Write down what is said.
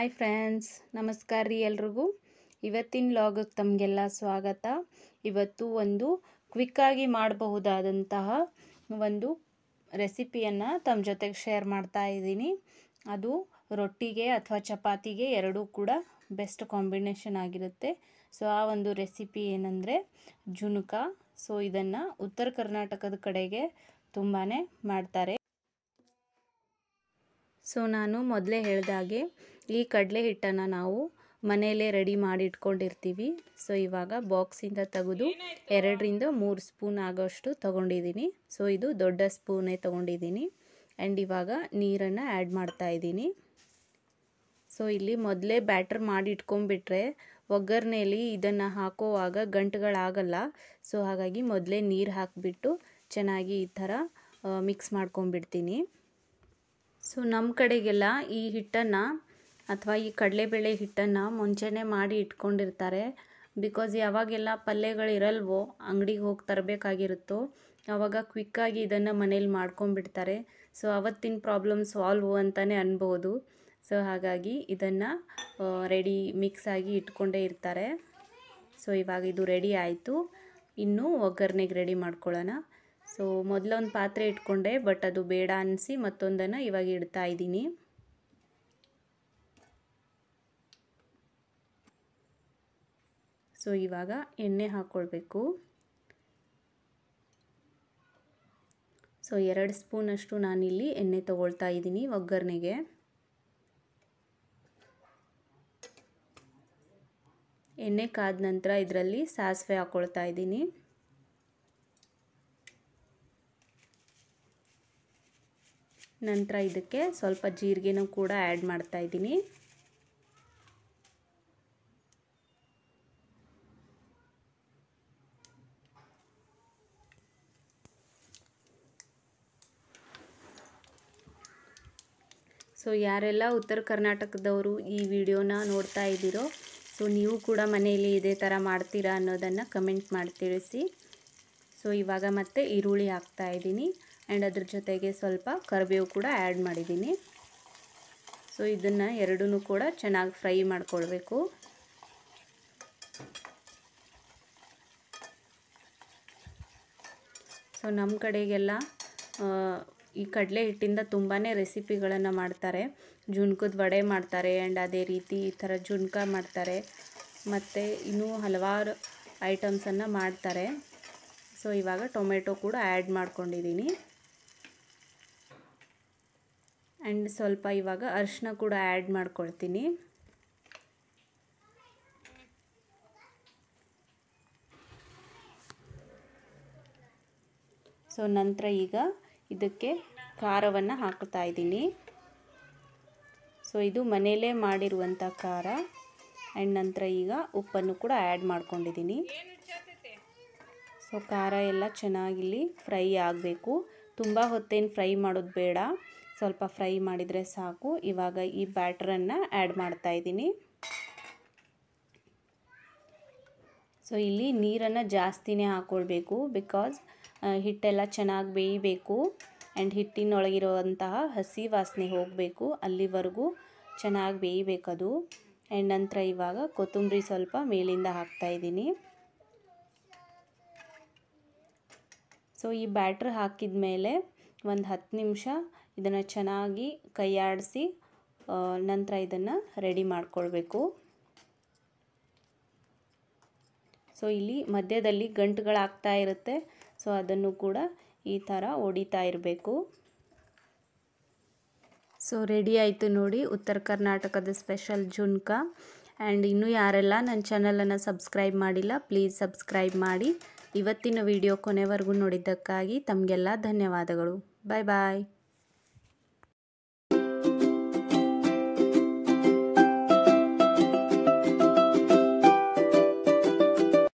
Hi friends, ನಮಸ್ಕಾರ ರೀ ಎಲ್ರಿಗೂ. ಇವತ್ತಿನ ವ್ಲಾಗಿಗೆ ತಮಗೆಲ್ಲ ಸ್ವಾಗತ. ಇವತ್ತು ಒಂದು ಕ್ವಿಕ್ಕಾಗಿ ಮಾಡಬಹುದಾದಂತಹ ಒಂದು ರೆಸಿಪಿಯನ್ನು ತಮ್ಮ ಜೊತೆಗೆ ಶೇರ್ ಮಾಡ್ತಾ ಇದ್ದೀನಿ. ಅದು ರೊಟ್ಟಿಗೆ ಅಥವಾ ಚಪಾತಿಗೆ ಎರಡೂ ಕೂಡ ಬೆಸ್ಟ್ ಕಾಂಬಿನೇಷನ್ ಆಗಿರುತ್ತೆ. ಸೊ ಆ ಒಂದು ರೆಸಿಪಿ ಏನಂದರೆ ಜುಣುಕ. ಸೊ ಇದನ್ನು ಉತ್ತರ ಕರ್ನಾಟಕದ ಕಡೆಗೆ ತುಂಬಾ ಮಾಡ್ತಾರೆ. ಸೊ ನಾನು ಮೊದಲೇ ಹೇಳಿದಾಗೆ ಈ ಕಡಲೆ ಹಿಟ್ಟನ್ನು ನಾವು ಮನೆಯಲ್ಲೇ ರೆಡಿ ಮಾಡಿ ಇಟ್ಕೊಂಡಿರ್ತೀವಿ. ಸೊ ಇವಾಗ ಬಾಕ್ಸಿಂದ ತೆಗೆದು 2ರಿಂದ 3 ಸ್ಪೂನ್ ಆಗೋಷ್ಟು ತೊಗೊಂಡಿದ್ದೀನಿ. ಸೊ ಇದು ದೊಡ್ಡ ಸ್ಪೂನೇ ತೊಗೊಂಡಿದ್ದೀನಿ. ಆ್ಯಂಡ್ ಇವಾಗ ನೀರನ್ನು ಆ್ಯಡ್ ಮಾಡ್ತಾ ಇದ್ದೀನಿ. ಸೊ ಇಲ್ಲಿ ಮೊದಲೇ ಬ್ಯಾಟರ್ ಮಾಡಿ ಇಟ್ಕೊಂಡ್ಬಿಟ್ರೆ ಒಗ್ಗರಣೆಯಲ್ಲಿ ಇದನ್ನು ಹಾಕೋವಾಗ ಗಂಟುಗಳಾಗಲ್ಲ. ಸೊ ಹಾಗಾಗಿ ಮೊದಲೇ ನೀರು ಹಾಕಿಬಿಟ್ಟು ಚೆನ್ನಾಗಿ ಈ ಥರ ಮಿಕ್ಸ್ ಮಾಡ್ಕೊಂಡ್ಬಿಡ್ತೀನಿ. ಸೊ ನಮ್ಮ ಕಡೆಗೆಲ್ಲ ಈ ಹಿಟ್ಟನ್ನು ಅಥವಾ ಈ ಕಡಲೆಬೇಳೆ ಹಿಟ್ಟನ್ನು ಮುಂಚೆನೇ ಮಾಡಿ ಇಟ್ಕೊಂಡಿರ್ತಾರೆ. ಬಿಕಾಸ್ ಯಾವಾಗೆಲ್ಲ ಪಲ್ಯಗಳಿರಲ್ವೋ ಅಂಗಡಿಗೆ ಹೋಗಿ ತರಬೇಕಾಗಿರುತ್ತೋ ಆವಾಗ ಕ್ವಿಕ್ಕಾಗಿ ಇದನ್ನು ಮನೇಲಿ ಮಾಡ್ಕೊಂಡ್ಬಿಡ್ತಾರೆ. ಸೊ ಅವತ್ತಿನ ಪ್ರಾಬ್ಲಮ್ ಸಾಲ್ವ್ ಅಂತಲೇ ಅನ್ಬೋದು. ಸೊ ಹಾಗಾಗಿ ಇದನ್ನು ರೆಡಿ ಮಿಕ್ಸ್ ಆಗಿ ಇಟ್ಕೊಂಡೇ ಇರ್ತಾರೆ. ಸೊ ಇವಾಗ ಇದು ರೆಡಿ ಆಯಿತು. ಇನ್ನು ಒಗ್ಗರಣೆಗೆ ರೆಡಿ ಮಾಡ್ಕೊಳ್ಳೋಣ. ಸೊ ಮೊದಲೊಂದು ಪಾತ್ರೆ ಇಟ್ಕೊಂಡೆ, ಬಟ್ ಅದು ಬೇಡ ಅನಿಸಿ ಮತ್ತೊಂದನ್ನು ಇವಾಗ ಇಡ್ತಾ ಇದ್ದೀನಿ. ಸೊ ಇವಾಗ ಎಣ್ಣೆ ಹಾಕ್ಕೊಳ್ಬೇಕು. ಸೊ 2 ಸ್ಪೂನಷ್ಟು ನಾನಿಲ್ಲಿ ಎಣ್ಣೆ ತಗೊಳ್ತಾ ಇದ್ದೀನಿ ಒಗ್ಗರಣೆಗೆ. ಎಣ್ಣೆ ಕಾದ ನಂತರ ಇದರಲ್ಲಿ ಸಾಸಿವೆ ಹಾಕ್ಕೊಳ್ತಾ ಇದ್ದೀನಿ. ನಂತರ ಇದಕ್ಕೆ ಸ್ವಲ್ಪ ಜೀರಿಗೆನೂ ಕೂಡ ಆ್ಯಡ್ ಮಾಡ್ತಾ ಇದ್ದೀನಿ. ಸೊ ಯಾರೆಲ್ಲ ಉತ್ತರ ಕರ್ನಾಟಕದವರು ಈ ವಿಡಿಯೋನ ನೋಡ್ತಾ ಇದ್ದೀರೋ, ಸೊ ನೀವು ಕೂಡ ಮನೆಯಲ್ಲಿ ಇದೇ ಥರ ಮಾಡ್ತೀರಾ ಅನ್ನೋದನ್ನು ಕಮೆಂಟ್ ಮಾಡಿ ತಿಳಿಸಿ. ಸೊ ಇವಾಗ ಮತ್ತೆ ಈರುಳ್ಳಿ ಹಾಕ್ತಾ ಇದ್ದೀನಿ. ಆ್ಯಂಡ್ ಅದ್ರ ಜೊತೆಗೆ ಸ್ವಲ್ಪ ಕರಿಬೇವು ಕೂಡ ಆ್ಯಡ್ ಮಾಡಿದ್ದೀನಿ. ಸೊ ಇದನ್ನು ಎರಡೂ ಕೂಡ ಚೆನ್ನಾಗಿ ಫ್ರೈ ಮಾಡ್ಕೊಳ್ಬೇಕು. ಸೊ ನಮ್ಮ ಕಡೆಗೆಲ್ಲ ಈ ಕಡಲೆ ಹಿಟ್ಟಿಂದ ತುಂಬಾ ರೆಸಿಪಿಗಳನ್ನು ಮಾಡ್ತಾರೆ. ಜುಣ್ಕದ ವಡೆ ಮಾಡ್ತಾರೆ, ಆ್ಯಂಡ್ ಅದೇ ರೀತಿ ಈ ಥರ ಜುಣ್ಕ ಮಾಡ್ತಾರೆ, ಮತ್ತು ಇನ್ನೂ ಹಲವಾರು ಐಟಮ್ಸನ್ನು ಮಾಡ್ತಾರೆ. ಸೊ ಇವಾಗ ಟೊಮೆಟೊ ಕೂಡ ಆ್ಯಡ್ ಮಾಡ್ಕೊಂಡಿದ್ದೀನಿ. ಆ್ಯಂಡ್ ಸ್ವಲ್ಪ ಇವಾಗ ಅರಿಶಿನ ಕೂಡ ಆ್ಯಡ್ ಮಾಡ್ಕೊಳ್ತೀನಿ. ಸೊ ನಂತರ ಈಗ ಇದಕ್ಕೆ ಖಾರವನ್ನು ಹಾಕ್ತಾ ಇದ್ದೀನಿ. ಸೊ ಇದು ಮನೆಯಲ್ಲೇ ಮಾಡಿರುವಂಥ ಖಾರ. ಆ್ಯಂಡ್ ನಂತರ ಈಗ ಉಪ್ಪನ್ನು ಕೂಡ ಆ್ಯಡ್ ಮಾಡ್ಕೊಂಡಿದ್ದೀನಿ. ಸೊ ಖಾರ ಎಲ್ಲ ಚೆನ್ನಾಗಿಲ್ಲಿ ಫ್ರೈ ಆಗಬೇಕು. ತುಂಬ ಹೊತ್ತೇನು ಫ್ರೈ ಮಾಡೋದು ಬೇಡ, ಸ್ವಲ್ಪ ಫ್ರೈ ಮಾಡಿದರೆ ಸಾಕು. ಇವಾಗ ಈ ಬ್ಯಾಟ್ರನ್ನು ಆ್ಯಡ್ ಮಾಡ್ತಾ ಇದ್ದೀನಿ. ಸೊ ಇಲ್ಲಿ ನೀರನ್ನು ಜಾಸ್ತಿನೇ ಹಾಕ್ಕೊಳ್ಬೇಕು, ಬಿಕಾಸ್ ಹಿಟ್ಟೆಲ್ಲ ಚೆನ್ನಾಗಿ ಬೇಯಬೇಕು. ಆ್ಯಂಡ್ ಹಿಟ್ಟಿನೊಳಗಿರುವಂತಹ ಹಸಿ ವಾಸನೆ ಹೋಗಬೇಕು, ಅಲ್ಲಿವರೆಗೂ ಚೆನ್ನಾಗಿ ಬೇಯಬೇಕದು. ಆ್ಯಂಡ್ ನಂತರ ಇವಾಗ ಕೊತ್ತಂಬರಿ ಸ್ವಲ್ಪ ಮೇಲಿಂದ ಹಾಕ್ತಾಯಿದ್ದೀನಿ. ಸೊ ಈ ಬ್ಯಾಟ್ರ್ ಹಾಕಿದ ಮೇಲೆ ಒಂದು 10 ನಿಮಿಷ ಇದನ್ನು ಚೆನ್ನಾಗಿ ಕೈಯಾಡಿಸಿ ನಂತರ ಇದನ್ನು ರೆಡಿ ಮಾಡಿಕೊಳ್ಬೇಕು. ಸೊ ಇಲ್ಲಿ ಮಧ್ಯದಲ್ಲಿ ಗಂಟುಗಳಾಗ್ತಾ ಇರುತ್ತೆ. ಸೊ ಅದನ್ನು ಕೂಡ ಈ ಥರ ಹೊಡಿತಾ ಇರಬೇಕು. ಸೊ ರೆಡಿ ಆಯಿತು ನೋಡಿ ಉತ್ತರ ಕರ್ನಾಟಕದ ಸ್ಪೆಷಲ್ ಜುಣ್ಕ. ಆ್ಯಂಡ್ ಇನ್ನೂ ಯಾರೆಲ್ಲ ನನ್ನ ಚಾನಲನ್ನು ಸಬ್ಸ್ಕ್ರೈಬ್ ಮಾಡಿಲ್ಲ, ಪ್ಲೀಸ್ ಸಬ್ಸ್ಕ್ರೈಬ್ ಮಾಡಿ. ಇವತ್ತಿನ ವಿಡಿಯೋ ಕೊನೆವರೆಗೂ ನೋಡಿದ್ದಕ್ಕಾಗಿ ತಮಗೆಲ್ಲ ಧನ್ಯವಾದಗಳು. ಬಾಯ್ ಬಾಯ್.